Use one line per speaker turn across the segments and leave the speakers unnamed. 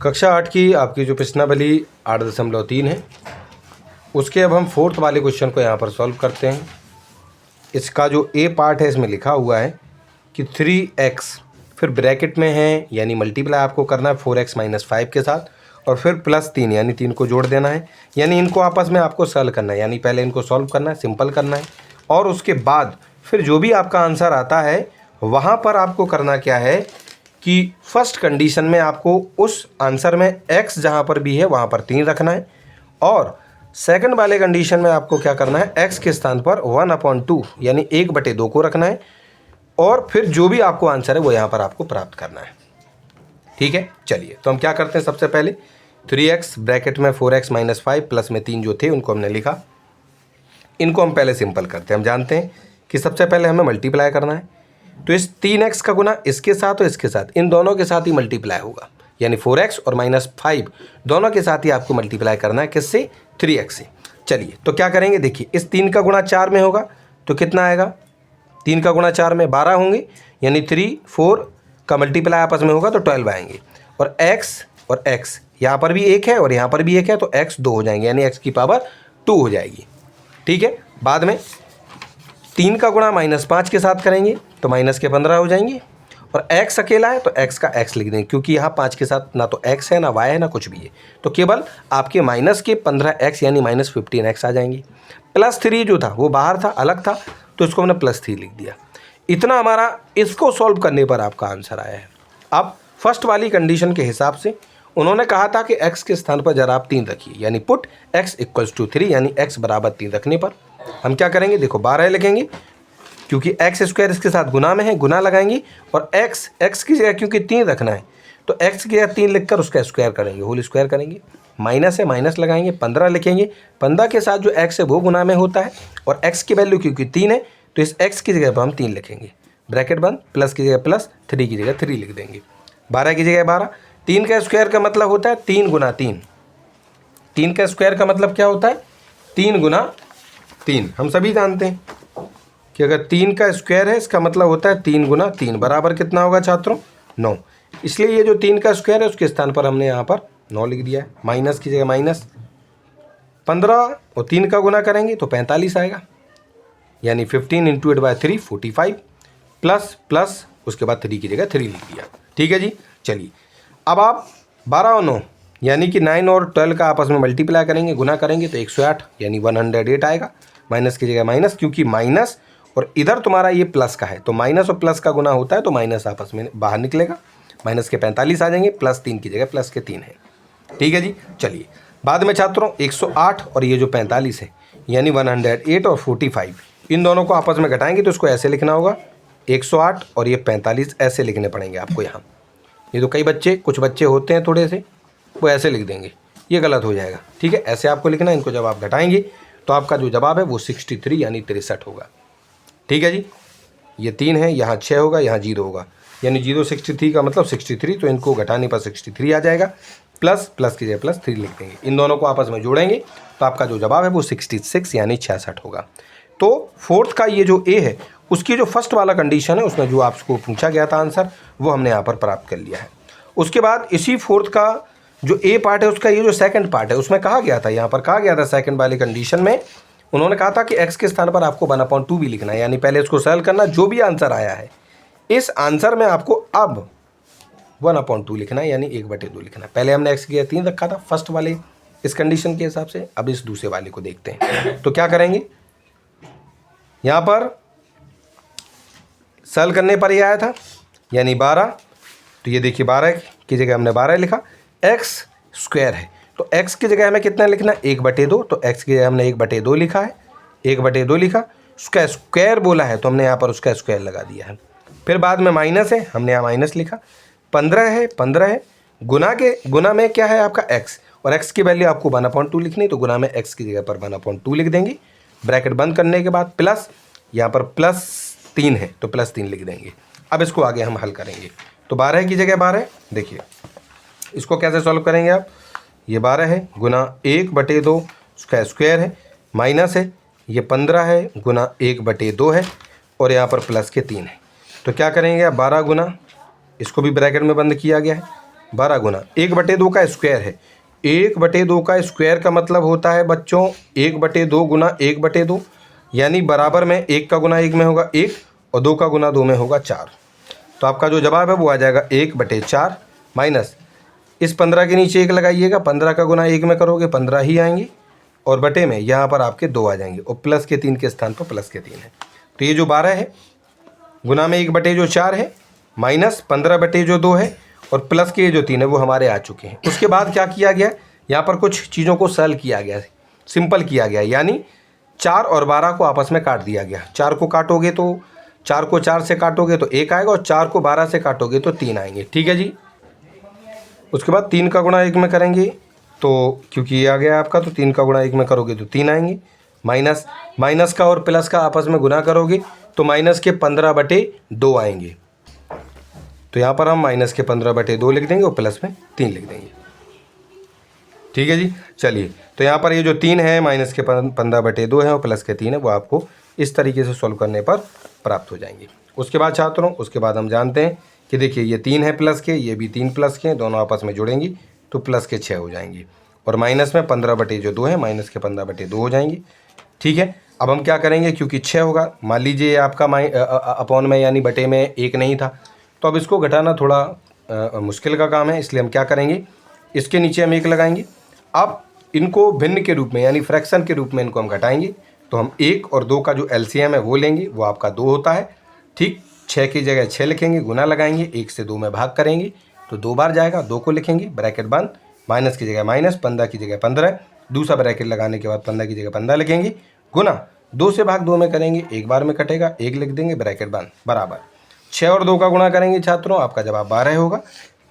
कक्षा 8 की आपकी जो प्रश्नावली 8.3 है उसके अब हम 4th वाले क्वेश्चन को यहाँ पर सॉल्व करते हैं। इसका जो ए पार्ट है इसमें लिखा हुआ है कि 3x फिर ब्रैकेट में है यानी मल्टीप्लाई आपको करना है 4x - 5 के साथ और फिर +3 यानी 3 को जोड़ देना है, यानी इनको आपस में आपको सॉल्व करना है, यानी पहले इनको सॉल्व करना है, सिंपल करना है और उसके बाद फिर जो भी आपका आंसर आता है वहाँ पर आपको करना क्या है कि फर्स्ट कंडीशन में आपको उस आंसर में x जहाँ पर भी है वहाँ पर 3 रखना है और सेकंड वाले कंडीशन में आपको क्या करना है x के स्थान पर 1/2 यानी 1/2 को रखना है और फिर जो भी आपको आंसर है वो यहाँ पर आपको प्राप्त करना है। ठीक है, चलिए तो हम क्या करते हैं, सबसे पहले 3x ब्रैकेट में 4x - 5 प्लस में 3 जो थे उनको हमने लिखा, इनको हम पहले सिंपल करते हैं। हम जानते हैं कि सबसे पहले हमें मल्टीप्लाई करना है, तो इस 3x का गुना इसके साथ और इसके साथ, इन दोनों के साथ ही मल्टीप्लाई होगा, यानी 4x और -5 दोनों के साथ ही आपको मल्टीप्लाई करना है, किससे, 3x से। चलिए तो क्या करेंगे, देखिए इस 3 का गुणा 4 में होगा तो कितना आएगा, 3 का गुणा 4 में 12 होंगे, यानी 3 4 का मल्टीप्लाई आपस में होगा तो 12 आएंगे और x यहाँ पर भी 1 है और यहाँ पर भी 1 है तो x 2 हो जाएंगे, यानी x की पावर 2 हो जाएगी। ठीक है, बाद में 3 का गुणा -5 के साथ करेंगे तो माइनस के 15 हो जाएंगे और x अकेला है तो x का x लिख देंगे, क्योंकि यहाँ 5 के साथ ना तो x है ना y है ना कुछ भी है, तो केवल आपके माइनस के 15x यानी -15x आ जाएंगे। +3 जो था वो बाहर था, अलग था, तो इसको हमने +3 लिख दिया। इतना हमारा इसको सॉल्व करने पर आपका आंसर आया है। अब फर्स्ट वाली कंडीशन के हिसाब से उन्होंने कहा था कि x के स्थान पर जरा आप 3 रखिए, यानी पुट x = 3, यानी x बराबर 3 रखने पर हम क्या करेंगे, देखो 12 लिखेंगे क्योंकि x² इसके साथ गुना में है, गुना लगाएंगे और x की जगह क्योंकि 3 रखना है तो x की जगह 3 लिखकर उसका स्क्वायर करेंगे, होल स्क्वायर करेंगे, माइनस है माइनस लगाएंगे, 15 लिखेंगे, 15 के साथ जो x है वो गुना में होता है और x की वैल्यू क्योंकि 3 है तो इस x की जगह पर हम 3 लिखेंगे, ब्रैकेट बंद, प्लस की जगह प्लस, 3 की जगह 3 लिख देंगे, 12 की जगह 12। 3 का स्क्वायर का मतलब होता है 3 × 3, 3 का स्क्वायर का मतलब क्या होता है, 3 × 3। हम सभी जानते हैं कि अगर 3 का स्क्वायर है इसका मतलब होता है 3 × 3 बराबर कितना होगा छात्रों, 9। इसलिए ये जो 3 का स्क्वायर है उसके स्थान पर हमने यहाँ पर 9 लिख दिया है, माइनस की जगह माइनस, 15 और 3 का गुना करेंगे तो 45 आएगा, यानी 15 × 8/3 45 प्लस प्लस उसके बाद 3 की जगह 3 लिख दिया। ठीक है जी, चलिए अब आप 12 और 9 यानी कि 9 और 12 का आपस में मल्टीप्लाई करेंगे, गुना करेंगे तो 108 यानी 108 आएगा, माइनस की जगह माइनस, क्योंकि माइनस और इधर तुम्हारा ये प्लस का है तो माइनस और प्लस का गुना होता है तो माइनस आपस में बाहर निकलेगा, माइनस के 45 आ जाएंगे, प्लस 3 की जगह प्लस के 3 है। ठीक है जी, चलिए बाद में छात्रों 108 और ये जो 45 है यानी 108 और 45 इन दोनों को आपस में घटाएंगे तो इसको ऐसे लिखना होगा, 108 और ये 45 ऐसे लिखने पड़ेंगे आपको यहाँ। ये तो कई बच्चे, कुछ बच्चे होते हैं थोड़े से, वो ऐसे लिख देंगे, ये गलत हो जाएगा। ठीक है, ऐसे आपको लिखना है, इनको जब आप घटाएंगे तो आपका जो जवाब है वो 63 यानी 63 होगा। ठीक है जी, ये 3 है, यहाँ 6 होगा, यहाँ 0 होगा, यानी 0 63 का मतलब 63, तो इनको घटाने पर 63 आ जाएगा, प्लस प्लस की जगह प्लस 3 लिख देंगे, इन दोनों को आपस में जोड़ेंगे तो आपका जो जवाब है वो 66 यानी 66 होगा। तो 4th का ये जो ए है उसकी जो फर्स्ट वाला कंडीशन है उसमें जो आपको पूछा गया था आंसर वो हमने यहाँ पर प्राप्त कर लिया है। उसके बाद इसी 4th का जो ए पार्ट है उसका ये जो सेकंड पार्ट है उसमें कहा गया था, यहाँ पर कहा गया था सेकंड वाले कंडीशन में उन्होंने कहा था कि x के स्थान पर आपको 1/2 भी लिखना है, यानी पहले इसको सॉल्व करना, जो भी आंसर आया है इस आंसर में आपको अब 1/2 लिखना है, यानी 1/2 लिखना है। पहले हमने x की जगह 3 रखा था फर्स्ट वाले इस कंडीशन के हिसाब से, अब इस दूसरे वाले को देखते हैं। तो क्या करेंगे, यहाँ पर सॉल्व करने पर ये आया था यानी 12, तो ये देखिए 12 की जगह हमने 12 लिखा, x² है तो x की जगह हमें कितना लिखना है, 1/2, तो x की जगह हमने 1/2 लिखा है, 1/2 लिखा, उसका स्क्वायर बोला है तो हमने यहाँ पर उसका स्क्वायर लगा दिया है। फिर बाद में माइनस है, हमने यहाँ माइनस लिखा, 15 है, गुना में क्या है आपका x, और x की वैल्यू आपको 1/2 लिखनी, तो गुना में x की जगह पर 1/2 लिख देंगे, ब्रैकेट बंद करने के बाद प्लस, यहाँ पर +3 है तो +3 लिख देंगे। अब इसको आगे हम हल करेंगे, तो 12 की जगह 12, देखिए इसको कैसे सॉल्व करेंगे आप, ये 12 है गुना 1/2 उसका स्क्वायर है, माइनस है ये 15 है गुना 1/2 है और यहाँ पर प्लस के 3 है, तो क्या करेंगे आप 12 गुना, इसको भी ब्रैकेट में बंद किया गया है, 12 गुना 1/2 का स्क्वायर है। 1/2 का स्क्वायर का मतलब होता है बच्चों 1/2 गुना 1/2, यानी बराबर में 1 का गुना 1 में होगा 1 और 2 का गुना 2 में होगा 4। तो आपका जो जवाब है वो आ जाएगा 1/4 माइनस इस 15 के नीचे 1 लगाइएगा, 15 का गुना 1 में करोगे 15 ही आएंगे और बटे में यहाँ पर आपके 2 आ जाएंगे और प्लस के 3 के स्थान पर प्लस के 3 है। तो ये जो 12 है गुना में 1/4 है माइनस 15/2 है और प्लस के जो 3 है वो हमारे आ चुके हैं। उसके बाद क्या किया गया, यहाँ पर कुछ चीज़ों को सरल किया गया, सिंपल किया गया, यानी 4 और 12 को आपस में काट दिया गया। 4 को काटोगे तो 4 को 4 से काटोगे तो 1 आएगा और 4 को 12 से काटोगे तो 3 आएंगे। ठीक है जी। उसके बाद 3 का गुणा 1 में करेंगे तो क्योंकि ये आ गया आपका, तो 3 का गुणा 1 में करोगे तो 3 आएंगे, माइनस का और प्लस का आपस में गुना करोगे तो माइनस के 15/2 आएंगे। तो यहाँ पर हम माइनस के 15/2 लिख देंगे और प्लस में 3 लिख देंगे। ठीक है जी। चलिए, तो यहाँ पर ये जो 3 है माइनस के 15/2 है और प्लस के 3 है वो आपको इस तरीके से सॉल्व करने पर प्राप्त हो जाएंगे। उसके बाद छात्रों, उसके बाद हम जानते हैं कि देखिए ये 3 है प्लस के, ये भी 3 प्लस के, दोनों आपस में जुड़ेंगी तो प्लस के 6 हो जाएंगे और माइनस में 15/2 है, माइनस के 15/2 हो जाएंगे। ठीक है। अब हम क्या करेंगे, क्योंकि 6 होगा, मान लीजिए आपका अपॉन में यानी बटे में 1 नहीं था, तो अब इसको घटाना थोड़ा मुश्किल का काम है, इसलिए हम क्या करेंगे, इसके नीचे हम 1 लगाएंगे। अब इनको भिन्न के रूप में यानी फ्रैक्शन के रूप में इनको हम घटाएंगे, तो हम 1 और 2 का जो एलसीएम है वो लेंगे, वो आपका 2 होता है। ठीक, 6 की जगह 6 लिखेंगे, गुना लगाएंगे, 1 से 2 में भाग करेंगे तो 2 बार जाएगा, 2 को लिखेंगे, ब्रैकेट बंद, माइनस की जगह माइनस, 15 की जगह 15, दूसरा ब्रैकेट लगाने के बाद 15 की जगह 15 लिखेंगे, गुना 2 से भाग 2 में करेंगे, 1 बार में कटेगा, 1 लिख देंगे, ब्रैकेट बंद, बराबर 6 और 2 का गुणा करेंगे छात्रों, आपका जवाब 12 होगा,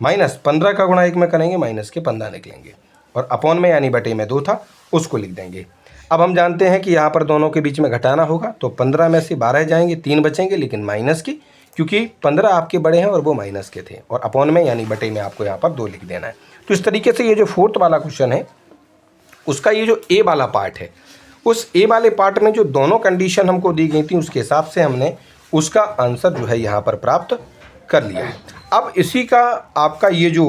माइनस 15 का गुणा 1 में करेंगे, माइनस के 15 निकलेंगे और अपॉन में यानी बटे में 2 था उसको लिख देंगे। अब हम जानते हैं कि यहाँ पर दोनों के बीच में घटाना होगा, तो 15 में से 12 जाएंगे, 3 बचेंगे लेकिन माइनस की, क्योंकि 15 आपके बड़े हैं और वो माइनस के थे, और अपॉन में यानी बटे में आपको यहाँ पर 2 लिख देना है। तो इस तरीके से ये जो 4th वाला क्वेश्चन है उसका ये जो ए वाला पार्ट है, उस ए वाले पार्ट में जो दोनों कंडीशन हमको दी गई थी उसके हिसाब से हमने उसका आंसर जो है यहाँ पर प्राप्त कर लिया है। अब इसी का आपका ये जो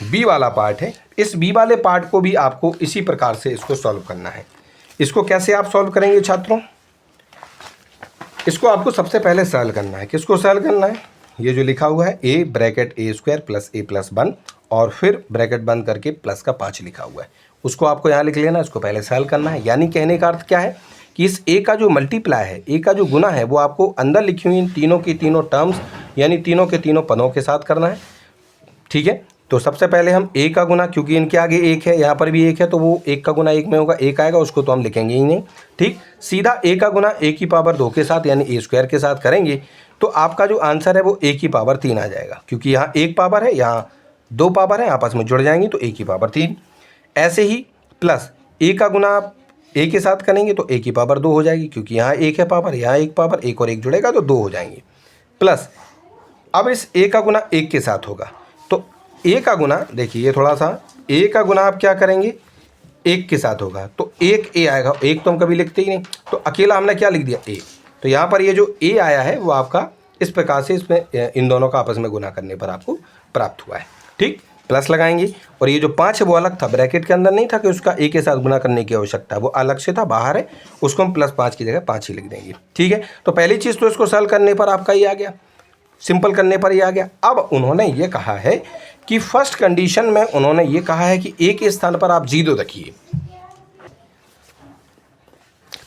बी वाला पार्ट है, इस बी वाले पार्ट को भी आपको इसी प्रकार से इसको सॉल्व करना है। इसको कैसे आप सॉल्व करेंगे छात्रों, इसको आपको सबसे पहले सरल करना है। किसको सरल करना है, ये जो लिखा हुआ है a bracket a² plus a plus 1 और फिर ब्रैकेट बंद करके प्लस का 5 लिखा हुआ है, उसको आपको यहाँ लिख लेना, इसको पहले सरल करना है। यानी कहने का अर्थ क्या है कि इस a का जो मल्टीप्लाई है, a का जो गुना है वो आपको अंदर लिखी हुई इन तीनों की तीनों टर्म्स यानी तीनों के तीनों पदों के साथ करना है। ठीक है। तो सबसे पहले हम a का गुना, क्योंकि इनके आगे 1 है, यहाँ पर भी 1 है, तो वो 1 का गुना 1 में होगा, 1 आएगा, उसको तो हम लिखेंगे ही नहीं। ठीक, सीधा a का गुना a की पावर 2 के साथ यानी a² के साथ करेंगे तो आपका जो आंसर है वो a की पावर 3 आ जाएगा, क्योंकि यहाँ 1 पावर है, यहाँ 2 पावर है, आपस में जुड़ जाएंगी तो a की पावर 3। ऐसे ही प्लस a का गुना आप a के साथ करेंगे तो a की पावर 2 हो जाएगी, क्योंकि यहाँ 1 है पावर, यहाँ 1 पावर, 1 और 1 जुड़ेगा तो 2 हो जाएंगे। प्लस अब इस a का गुना 1 के साथ होगा, तो a का गुना, देखिए ये थोड़ा सा, a का गुना आप क्या करेंगे 1 के साथ होगा तो 1 a आएगा, 1 तो हम कभी लिखते ही नहीं, तो अकेला हमने क्या लिख दिया a। तो यहाँ पर ये जो a आया है वो आपका इस प्रकार से इसमें इन दोनों का आपस में गुना करने पर आपको प्राप्त हुआ है। ठीक, प्लस लगाएंगे और ये जो 5 है वो अलग था, ब्रैकेट के अंदर नहीं था कि उसका a के साथ गुना करने की आवश्यकता, वो अलग से था, बाहर है, उसको हम +5 की जगह 5 ही लिख देंगे। ठीक है। तो पहली चीज़ तो इसको सरल करने पर आपका ये आ गया, सिंपल करने पर ये आ गया। अब उन्होंने ये कहा है कि फर्स्ट कंडीशन में उन्होंने ये कहा है कि a के स्थान पर आप 0 रखिए,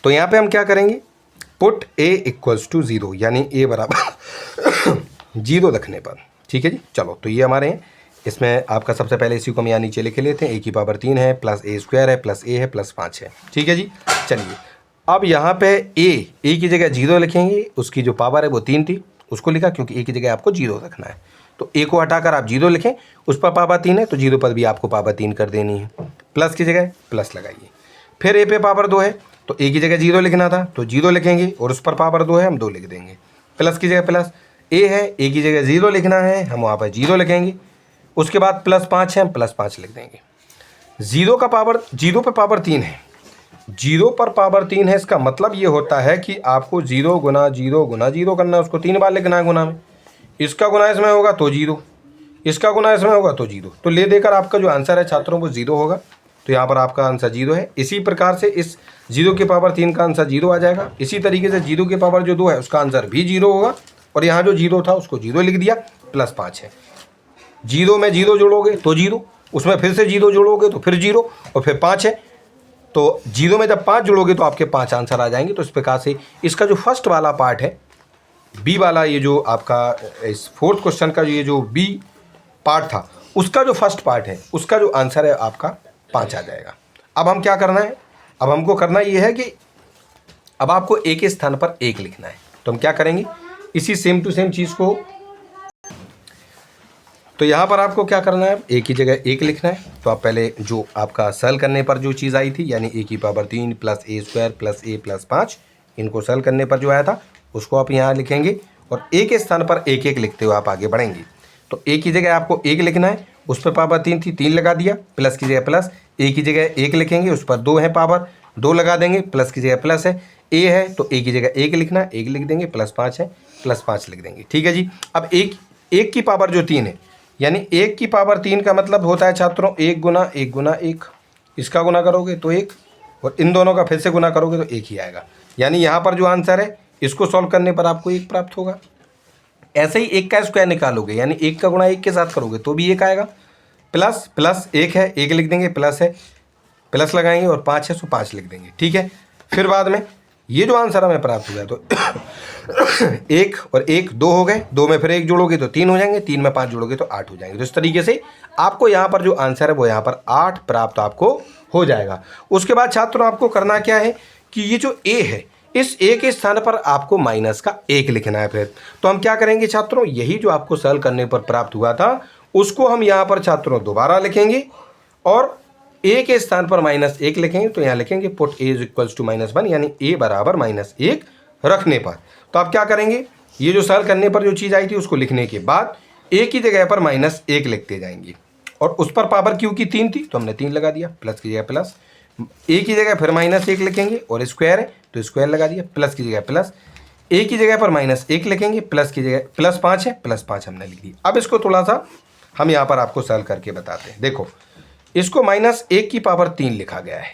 तो यहाँ पे हम क्या करेंगे, पुट a = 0, यानी a बराबर 0 रखने पर। ठीक है जी। चलो, तो ये हमारे हैं, इसमें आपका सबसे पहले इसी को हम यहाँ नीचे लिख लेते हैं, a की पावर 3 है प्लस a² है प्लस a है प्लस 5 है। ठीक है जी। चलिए, अब यहाँ पे a की जगह 0 लिखेंगे, उसकी जो पावर है वो 3 थी, उसको लिखा, क्योंकि a की जगह आपको 0 रखना है, तो a को हटाकर आप 0 लिखें, उस पर पावर 3 है तो 0 पर भी आपको पावर 3 कर देनी है, प्लस की जगह प्लस लगाइए। फिर a पे पावर 2 है तो a की जगह 0 लिखना था तो 0 लिखेंगे और उस पर पावर 2 है हम 2 लिख देंगे, प्लस की जगह प्लस, a है, a की जगह 0 लिखना है, हम वहाँ पर 0 लिखेंगे, उसके बाद +5 है, हम +5 लिख देंगे। 0 पर पावर 3 है, 0 पर पावर 3 है, इसका मतलब ये होता है कि आपको 0 गुना 0 गुना 0 करना है, उसको 3 बार लिखना है गुना में, इसका गुना इसमें होगा तो 0, इसका गुना इसमें होगा तो 0। तो ले देकर आपका जो आंसर है छात्रों वो 0 होगा। तो यहाँ पर आपका आंसर 0 है। इसी प्रकार से इस 0 की पावर 3 का आंसर 0 आ जाएगा। इसी तरीके से 0 की पावर जो 2 है उसका आंसर भी 0 होगा। और यहाँ जो 0 था उसको 0 लिख दिया, प्लस 5 है। 0 में 0 जोड़ोगे तो 0, उसमें फिर से 0 जोड़ोगे तो फिर 0 और फिर 5 है। तो 0 में जब 5 जोड़ोगे तो आपके 5 आंसर आ जाएंगे। तो इस प्रकार से इसका जो फर्स्ट वाला पार्ट है, बी वाला, ये जो आपका इस फोर्थ क्वेश्चन का ये जो बी पार्ट था उसका जो फर्स्ट पार्ट है उसका जो आंसर है आपका 5 आ जाएगा। अब हम क्या करना है, अब हमको करना ये है कि अब आपको ए के स्थान पर 1 लिखना है। तो हम क्या करेंगे, इसी सेम टू सेम चीज़ को, तो यहाँ पर आपको क्या करना है, ए की जगह 1 लिखना है। तो आप पहले जो आपका सॉल्व करने पर जो चीज़ आई थी, यानी ए की पावर 3 प्लस ए स्क्वायर प्लस ए प्लस 5, इनको सॉल्व करने पर जो आया था उसको आप यहाँ लिखेंगे और ए के स्थान पर 1 लिखते हुए आप आगे बढ़ेंगे। तो ए की जगह आपको 1 लिखना है, उस पर पावर 3 थी, 3 लगा दिया, प्लस की जगह प्लस, ए की जगह 1 लिखेंगे, उस पर 2 है पावर, 2 लगा देंगे, प्लस की जगह प्लस है, ए है तो ए की जगह 1 लिखना है, 1 लिख देंगे, प्लस 5 है, प्लस 5 लिख देंगे। ठीक है जी। अब एक की पावर जो 3 है, यानी 1 की पावर 3 का मतलब होता है छात्रों 1 गुना 1 गुना 1, इसका गुना करोगे तो 1 और इन दोनों का फिर से गुना करोगे तो 1 ही आएगा। यानी यहाँ पर जो आंसर है इसको सॉल्व करने पर आपको 1 प्राप्त होगा। ऐसे ही 1 का स्क्वायर निकालोगे, यानी 1 का गुणा 1 के साथ करोगे तो भी 1 आएगा। प्लस प्लस 1 है, 1 लिख देंगे, प्लस है, प्लस लगाएंगे और 5 है तो 5 लिख देंगे। ठीक है। फिर बाद में ये जो आंसर हमें प्राप्त हुआ तो 1 और 1 2 हो गए, 2 में फिर 1 जोड़ोगे तो 3 हो जाएंगे, 3 में 5 जोड़ोगे तो 8 हो जाएंगे। तो इस तरीके से आपको यहाँ पर जो आंसर है वो यहाँ पर 8 प्राप्त आपको हो जाएगा। उसके बाद छात्रों आपको करना क्या है कि ये जो ए है, इस ए के स्थान पर आपको माइनस का 1 लिखना है। फिर तो हम क्या करेंगे छात्रों, यही जो आपको सॉल्व करने पर प्राप्त हुआ था उसको हम यहाँ पर छात्रों दोबारा लिखेंगे और ए के स्थान पर -1 लिखेंगे। तो यहाँ लिखेंगे put a is equals to -1, यानी ए बराबर -1 रखने पर। तो आप क्या करेंगे, ये जो सॉल्व करने पर जो चीज़ आई थी उसको लिखने के बाद ए की जगह पर -1 लिखते जाएंगे और उस पर पावर क्यू की 3 थी तो हमने 3 लगा दिया, प्लस की जगह प्लस, ए की जगह फिर -1 लिखेंगे और स्क्वायर है तो स्क्वायर लगा दिया, प्लस की जगह प्लस, ए की जगह पर -1 लिखेंगे, प्लस की जगह प्लस 5 है, प्लस 5 हमने लिख दी। अब इसको थोड़ा सा हम यहाँ पर आपको सॉल्व करके बताते हैं। देखो इसको -1 की पावर 3 लिखा गया है,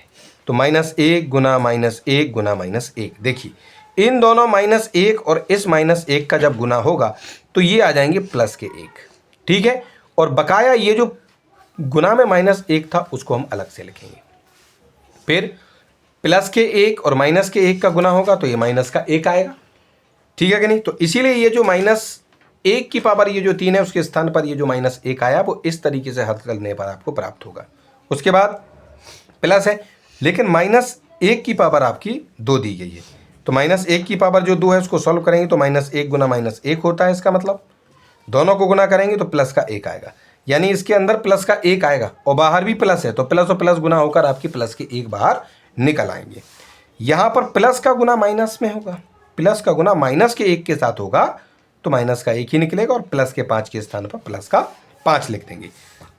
तो -1 गुना -1 गुना -1। देखिए इन दोनों -1 और इस -1 का जब गुना होगा तो ये आ जाएंगे प्लस के 1। ठीक है। और बकाया ये जो गुना में -1 था उसको हम अलग से लिखेंगे। फिर प्लस के 1 और माइनस के 1 का गुना होगा तो ये माइनस का 1 आएगा। ठीक है कि नहीं। तो इसीलिए ये जो -1 की पावर ये जो 3 है उसके स्थान पर ये जो -1 आया वो इस तरीके से हल करने पर आपको प्राप्त होगा। उसके बाद प्लस है, लेकिन -1 की पावर आपकी 2 दी गई है, तो -1 की पावर जो 2 है उसको सॉल्व करेंगे तो -1 गुना -1 होता है। इसका मतलब दोनों को गुना करेंगे तो प्लस का 1 आएगा, यानी इसके अंदर प्लस का 1 आएगा और बाहर भी प्लस है तो प्लस और प्लस गुना होकर आपकी प्लस के 1 बाहर निकल आएंगे। यहाँ पर प्लस का गुना माइनस में होगा, प्लस का गुना माइनस के 1 के साथ होगा तो माइनस का 1 ही निकलेगा और प्लस के 5 के स्थान पर प्लस का 5 लिख देंगे।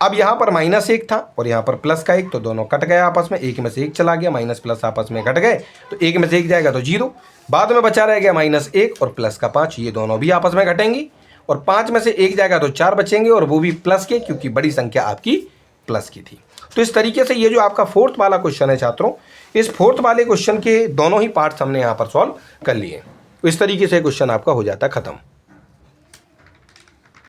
अब यहाँ पर -1 था और यहाँ पर प्लस का 1, तो दोनों कट गए आपस में, 1 में से 1 चला गया, माइनस प्लस आपस में घट गए तो 1 में से 1 जाएगा तो 0, बाद में बचा रह गया -1 और प्लस का 5, ये दोनों भी आपस में घटेंगे और 5 में से 1 जाएगा तो 4 बचेंगे और वो भी प्लस के, क्योंकि बड़ी संख्या आपकी प्लस की थी। तो इस तरीके से ये जो आपका फोर्थ वाला क्वेश्चन है छात्रों, इस फोर्थ वाले क्वेश्चन के दोनों ही पार्ट्स हमने यहाँ पर सॉल्व कर लिए। इस तरीके से क्वेश्चन आपका हो जाता खत्म।